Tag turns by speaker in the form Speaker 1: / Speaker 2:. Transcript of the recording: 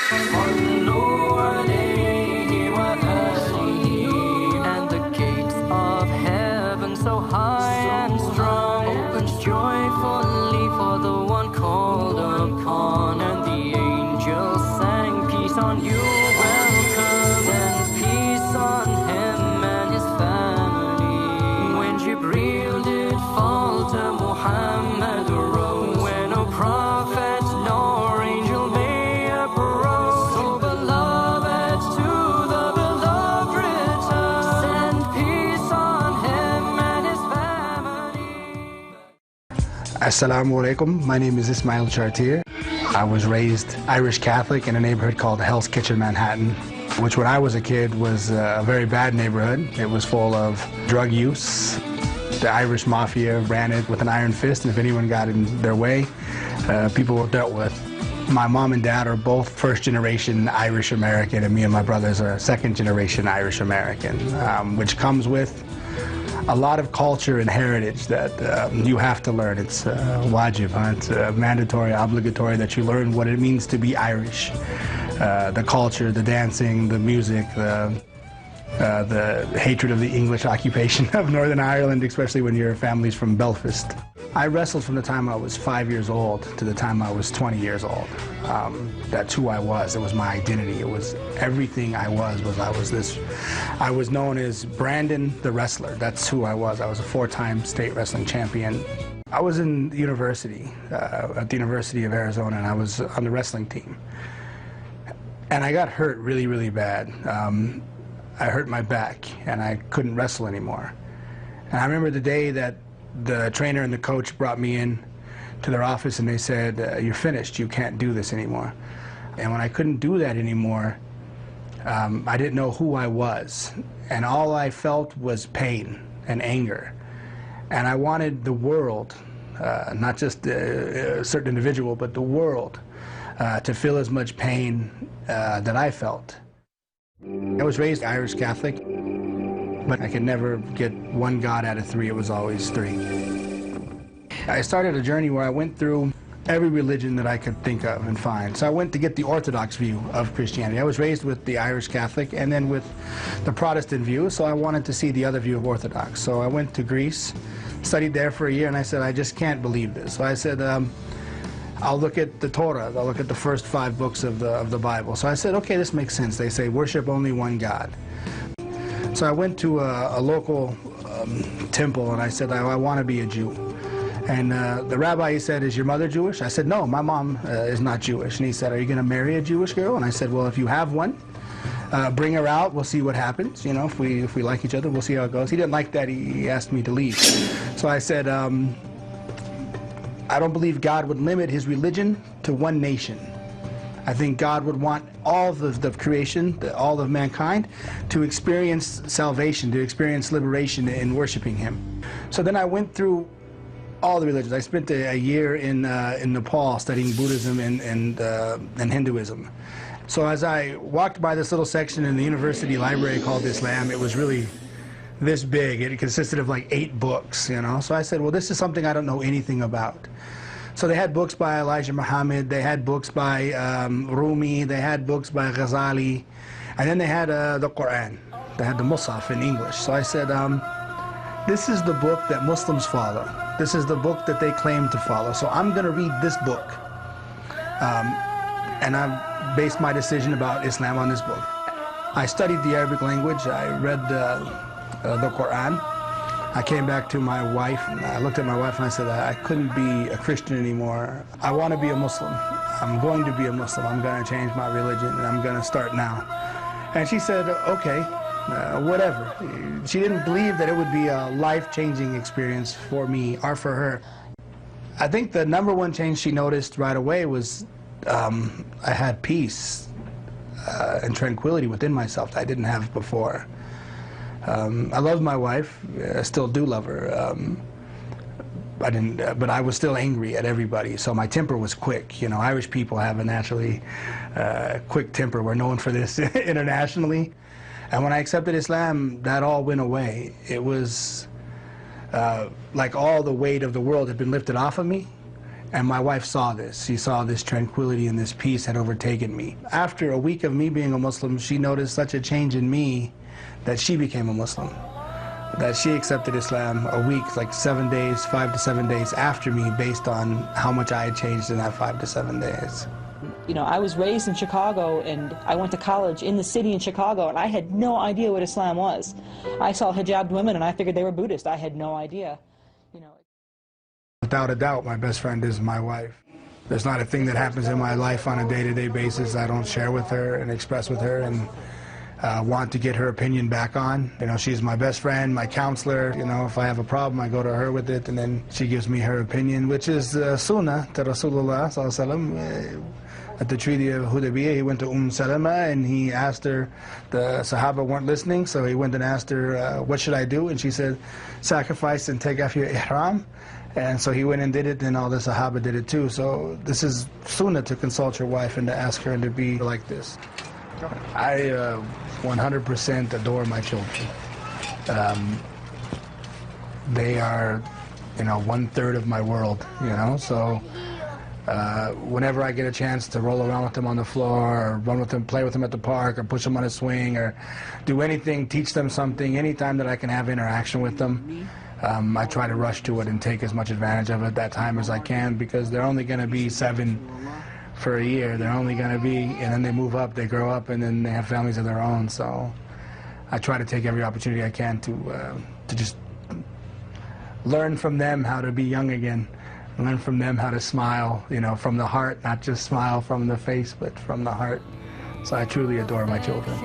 Speaker 1: And the gates of heaven so high and strong opens joyfully for the one called upon. And the angels sang, peace on you, welcome, and peace on him and his family. When Jibreel did fall to Muhammad rose, when no prophet nor angel may approach, so beloved to the beloved return, send peace on him and his family.
Speaker 2: Assalamu alaikum. My name is Ismail Chartier. I was raised Irish Catholic in a neighborhood called Hell's Kitchen, Manhattan, which when I was a kid was a very bad neighborhood. It was full of drug use. The Irish mafia ran it with an iron fist, and if anyone got in their way, people were dealt with. My mom and dad are both first-generation Irish American, and me and my brothers are second-generation Irish American, which comes with a lot of culture and heritage that you have to learn. It's wajib, huh? It's mandatory, obligatory that you learn what it means to be Irish. The culture, the dancing, the music, the hatred of the English occupation of Northern Ireland, especially when your family's from Belfast. I wrestled from the time I was 5 years old to the time I was 20 years old. That's who I was. It was my identity. It was everything I was this. I was known as Brandon the Wrestler. That's who I was. I was a 4-time state wrestling champion. I was in university, at the University of Arizona, and I was on the wrestling team. And I got hurt really, really bad. I hurt my back, and I couldn't wrestle anymore. And I remember the day that the trainer and the coach brought me in to their office, and they said, you're finished, you can't do this anymore. And when I couldn't do that anymore, I didn't know who I was. And all I felt was pain and anger. And I wanted the world, not just a certain individual, but the world, to feel as much pain that I felt. I was raised Irish Catholic, but I could never get one God out of 3. It was always 3. I started a journey where I went through every religion that I could think of and find. So I went to get the Orthodox view of Christianity. I was raised with the Irish Catholic and then with the Protestant view, so I wanted to see the other view of Orthodox. So I went to Greece, studied there for a year, and I said, I just can't believe this. So I said, I'll look at the Torah. I'll look at the first 5 books of the Bible. So I said, okay, this makes sense. They say worship only one God. So I went to a local temple, and I said, I want to be a Jew. And the rabbi, he said, is your mother Jewish? I said, no, my mom is not Jewish. And he said, are you going to marry a Jewish girl? And I said, well, if you have one, bring her out. We'll see what happens. You know, if we like each other, we'll see how it goes. He didn't like that. He asked me to leave. So I said, I don't believe God would limit his religion to one nation. I think God would want all of the creation, all of mankind, to experience salvation, to experience liberation in worshiping him. So then I went through all the religions. I spent a year in Nepal studying Buddhism and Hinduism. So as I walked by this little section in the university library called Islam, it was really this big. It consisted of like 8 books, you know. So I said, well, this is something I don't know anything about. So they had books by Elijah Muhammad, they had books by Rumi, they had books by Ghazali, and then they had the Quran. They had the Musaf in English. So I said, this is the book that Muslims follow. This is the book that they claim to follow. So I'm going to read this book. And I've based my decision about Islam on this book. I studied the Arabic language. I read the Quran. I came back to my wife, and I looked at my wife and I said, I couldn't be a Christian anymore. I want to be a Muslim. I'm going to be a Muslim. I'm going to change my religion, and I'm going to start now. And she said, okay, whatever. She didn't believe that it would be a life-changing experience for me or for her. I think the #1 change she noticed right away was I had peace and tranquility within myself that I didn't have before. I love my wife. I still do love her. But I was still angry at everybody, so my temper was quick. You know, Irish people have a naturally quick temper. We're known for this internationally. And when I accepted Islam, that all went away. It was like all the weight of the world had been lifted off of me, And my wife saw this. She saw this tranquility and this peace had overtaken me. After a week of me being a Muslim, she noticed such a change in me that she became a Muslim. That she accepted Islam a week, like 7 days, 5 to 7 days after me, based on how much I had changed in that 5 to 7 days.
Speaker 3: You know, I was raised in Chicago, and I went to college in the city in Chicago, and I had no idea what Islam was. I saw hijabbed women, and I figured they were Buddhist. I had no idea, you know.
Speaker 2: Without a doubt, my best friend is my wife. There's not a thing that happens in my life on a day-to-day basis I don't share with her and express with her and want to get her opinion back on. You know, she's my best friend, my counselor. You know, if I have a problem, I go to her with it, and then she gives me her opinion, which is sunnah to Rasulullah sallallahu alaihi wasallam. At the Treaty of Hudaybiyah, he went to Salama and he asked her, the Sahaba weren't listening, so he went and asked her, what should I do? And she said, sacrifice and take off your ihram. And so he went and did it, and all the Sahaba did it too. So this is sunnah, to consult your wife and to ask her and to be like this. I 100% adore my children. They are, you know, 1/3 of my world, you know, so whenever I get a chance to roll around with them on the floor, or run with them, play with them at the park, or push them on a swing, or do anything, teach them something, anytime that I can have interaction with them, I try to rush to it and take as much advantage of it that time as I can, because they're only going to be 7 for a year. They're only going to be, and then they move up, they grow up, and then they have families of their own. So I try to take every opportunity I can to just learn from them how to be young again. Learn from them how to smile, you know, from the heart, not just smile from the face, but from the heart. So I truly adore my children.